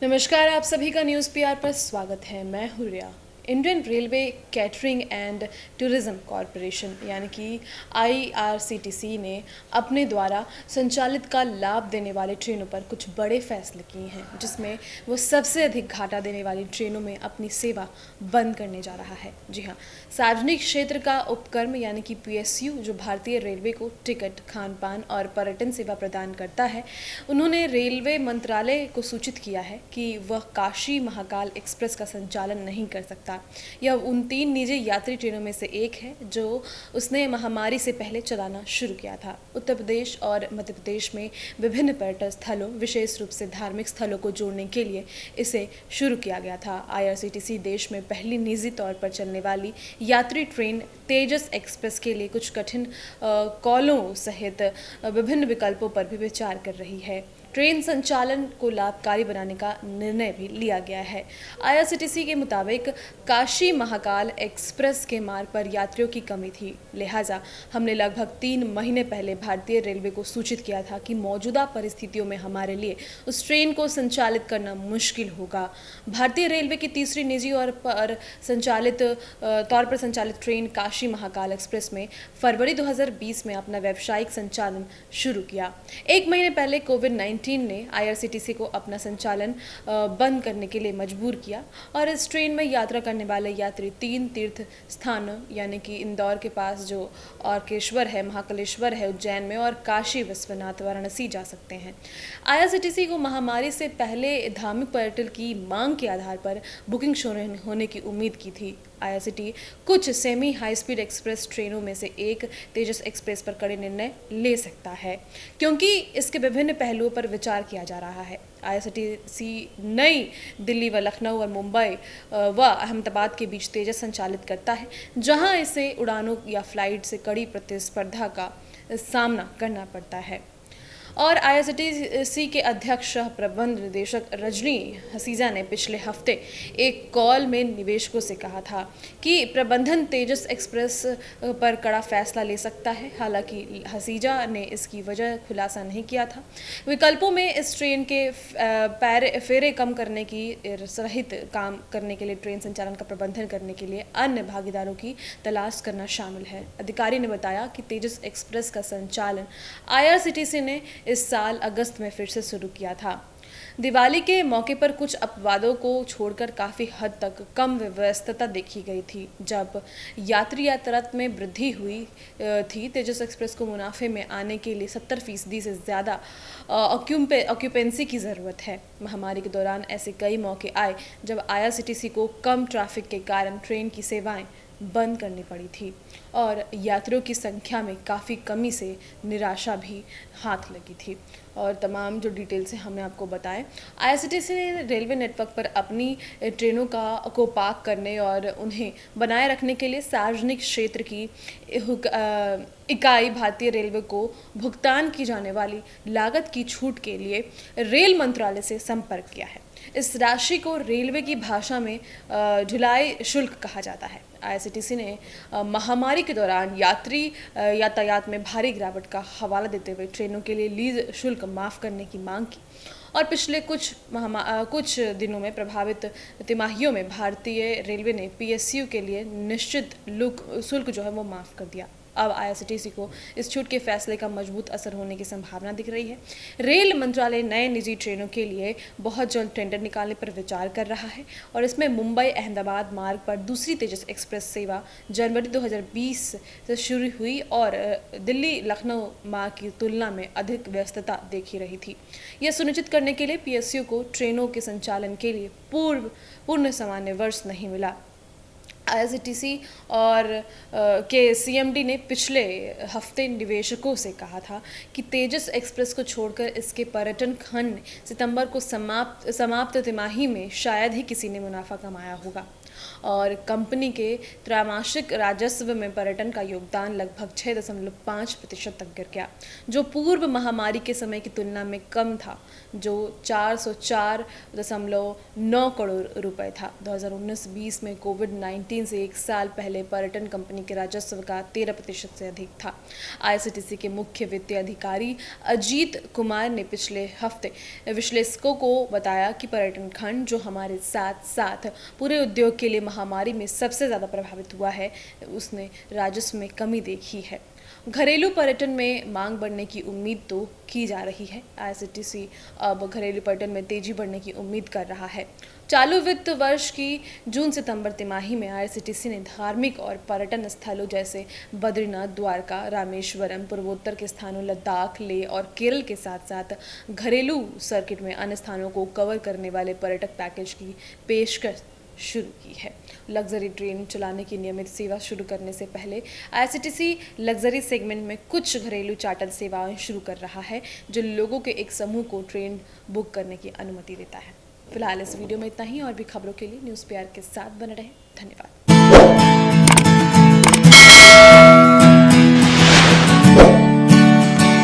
नमस्कार, आप सभी का न्यूज़ पीआर पर स्वागत है। मैं हूँ Riya. Indian Railway Catering and Tourism Corporation यानी कि आईआरसीटीसी ने अपने द्वारा संचालित का लाभ देने वाली ट्रेनों पर कुछ बड़े फैसले किए हैं, जिसमें वो सबसे अधिक घाटा देने वाली ट्रेनों में अपनी सेवा बंद करने जा रहा है। जी हाँ, सार्वजनिक क्षेत्र का उपक्रम यानी कि पीएसयू जो भारतीय रेलवे को टिकट, खान पान और पर्यटन सेवा प्रदान करता है, उन्होंने रेलवे मंत्रालय को सूचित किया है कि वह काशी महाकाल एक्सप्रेस का संचालन नहीं कर सकता। यह उन 3 निजी यात्री ट्रेनों में से एक है जो उसने महामारी से पहले चलाना शुरू किया था। उत्तर प्रदेश और मध्य प्रदेश में विभिन्न पर्यटन स्थलों, विशेष रूप से धार्मिक स्थलों को जोड़ने के लिए इसे शुरू किया गया था। आईआरसीटीसी देश में पहली निजी तौर पर चलने वाली यात्री ट्रेन तेजस एक्सप्रेस के लिए कुछ कठिन कॉलों सहित विभिन्न विकल्पों पर भी विचार कर रही है। ट्रेन संचालन को लाभकारी बनाने का निर्णय भी लिया गया है। आईआरसीटीसी के मुताबिक काशी महाकाल एक्सप्रेस के मार्ग पर यात्रियों की कमी थी, लिहाजा हमने लगभग 3 महीने पहले भारतीय रेलवे को सूचित किया था कि मौजूदा परिस्थितियों में हमारे लिए उस ट्रेन को संचालित करना मुश्किल होगा। भारतीय रेलवे की तीसरी निजी और तौर पर संचालित ट्रेन काशी महाकाल एक्सप्रेस में फरवरी 2020 में अपना व्यावसायिक संचालन शुरू किया। 1 महीने पहले कोविड-19 ने आईआरसीटीसी को अपना संचालन बंद करने के लिए मजबूर किया और इस ट्रेन में यात्रा करने वाले यात्री 3 तीर्थ स्थानों यानी कि इंदौर के पास जो औरकेश्वर है, महाकालेश्वर है उज्जैन में, और काशी विश्वनाथ वाराणसी जा सकते हैं। आईआरसीटीसी को महामारी से पहले धार्मिक पर्यटन की मांग के आधार पर बुकिंग शुरू होने की उम्मीद की थी। आईआरसीटी कुछ सेमी हाई स्पीड एक्सप्रेस ट्रेनों में से एक तेजस एक्सप्रेस पर कड़े निर्णय ले सकता है, क्योंकि इसके विभिन्न पहलुओं पर विचार किया जा रहा है। आईआरसीटीसी नई दिल्ली व लखनऊ और मुंबई व अहमदाबाद के बीच तेजस संचालित करता है, जहां इसे उड़ानों या फ्लाइट से कड़ी प्रतिस्पर्धा का सामना करना पड़ता है। और आईआरसीटीसी के अध्यक्ष सह प्रबंध निदेशक रजनी हसीजा ने पिछले हफ्ते एक कॉल में निवेशकों से कहा था कि प्रबंधन तेजस एक्सप्रेस पर कड़ा फैसला ले सकता है। हालांकि हसीजा ने इसकी वजह खुलासा नहीं किया था। विकल्पों में इस ट्रेन के फेरे कम करने की सहित काम करने के लिए ट्रेन संचालन का प्रबंधन करने के लिए अन्य भागीदारों की तलाश करना शामिल है। अधिकारी ने बताया कि तेजस एक्सप्रेस का संचालन आईआरसीटीसी ने इस साल अगस्त में फिर से शुरू किया था। दिवाली के मौके पर कुछ अपवादों को छोड़कर काफ़ी हद तक कम व्यस्तता देखी गई थी। जब यात्री यातायात में वृद्धि हुई थी, तेजस एक्सप्रेस को मुनाफे में आने के लिए 70% से ज़्यादा ऑक्यूपेंसी की ज़रूरत है। महामारी के दौरान ऐसे कई मौके आए जब आईआरसीटीसी को कम ट्रैफिक के कारण ट्रेन की सेवाएं बंद करनी पड़ी थी और यात्रियों की संख्या में काफ़ी कमी से निराशा भी हाथ लगी थी। और तमाम जो डिटेल्स हैं हमने आपको बताएं। आईआरसीटीसी ने रेलवे नेटवर्क पर अपनी ट्रेनों को पार्क करने और उन्हें बनाए रखने के लिए सार्वजनिक क्षेत्र की इकाई भारतीय रेलवे को भुगतान की जाने वाली लागत की छूट के लिए रेल मंत्रालय से संपर्क किया है। इस राशि को रेलवे की भाषा में ढुलाई शुल्क कहा जाता है। आईआरसीटीसी ने महामारी के दौरान यात्री यातायात में भारी गिरावट का हवाला देते हुए ट्रेनों के लिए लीज शुल्क माफ़ करने की मांग की और पिछले कुछ दिनों में प्रभावित तिमाहियों में भारतीय रेलवे ने पीएसयू के लिए निश्चित शुल्क जो है वो माफ़ कर दिया। अब आईआरसीटीसी को इस छूट के फैसले का मजबूत असर होने की संभावना दिख रही है। रेल मंत्रालय नए निजी ट्रेनों के लिए बहुत जल्द टेंडर निकालने पर विचार कर रहा है और इसमें मुंबई अहमदाबाद मार्ग पर दूसरी तेजस एक्सप्रेस सेवा जनवरी 2020 से शुरू हुई और दिल्ली लखनऊ मार्ग की तुलना में अधिक व्यस्तता देखी रही थी। यह सुनिश्चित करने के लिए पीएसयू को ट्रेनों के संचालन के लिए पूर्ण सामान्य वर्ष नहीं मिला। आईआरसीटीसी और के सीएमडी ने पिछले हफ्ते निवेशकों से कहा था कि तेजस एक्सप्रेस को छोड़कर इसके पर्यटन खंड सितंबर को समाप्त तिमाही में शायद ही किसी ने मुनाफा कमाया होगा। और कंपनी के त्रैमासिक राजस्व में पर्यटन का योगदान लगभग 6.5% तक गिर गया, जो पूर्व महामारी के समय की तुलना में कम था, जो 404.9 करोड़ रुपए था। 2019-20 में कोविड-19 से एक साल पहले पर्यटन कंपनी के राजस्व का 13% से अधिक था। आईआरसीटीसी के मुख्य वित्तीय अधिकारी अजीत कुमार ने पिछले हफ्ते विश्लेषकों को बताया कि पर्यटन खंड, जो हमारे साथ साथ पूरे उद्योग के लिए महामारी में सबसे ज़्यादा प्रभावित हुआ है, उसने राजस्व में कमी देखी है। घरेलू पर्यटन में मांग बढ़ने की उम्मीद तो की जा रही है। आईआरसीटीसी अब घरेलू पर्यटन में तेजी बढ़ने की उम्मीद कर रहा है। चालू वित्त वर्ष की जून-सितंबर तिमाही में आईआरसीटीसी ने धार्मिक और पर्यटन स्थलों जैसे बद्रीनाथ, द्वारका, रामेश्वरम, पूर्वोत्तर के स्थानों लद्दाख, लेह और केरल के साथ साथ घरेलू सर्किट में अन्य स्थानों को कवर करने वाले पर्यटक पैकेज की पेशकश शुरू की है। लग्जरी ट्रेन चलाने की नियमित सेवा शुरू करने से पहले आईआरसीटीसी लग्जरी सेगमेंट में कुछ घरेलू चार्टर सेवाएं शुरू कर रहा है, जो लोगों के एक समूह को ट्रेन बुक करने की अनुमति देता है। फिलहाल इस वीडियो में इतना ही। और भी खबरों के लिए न्यूज़ पीआर के साथ बने रहें। धन्यवाद।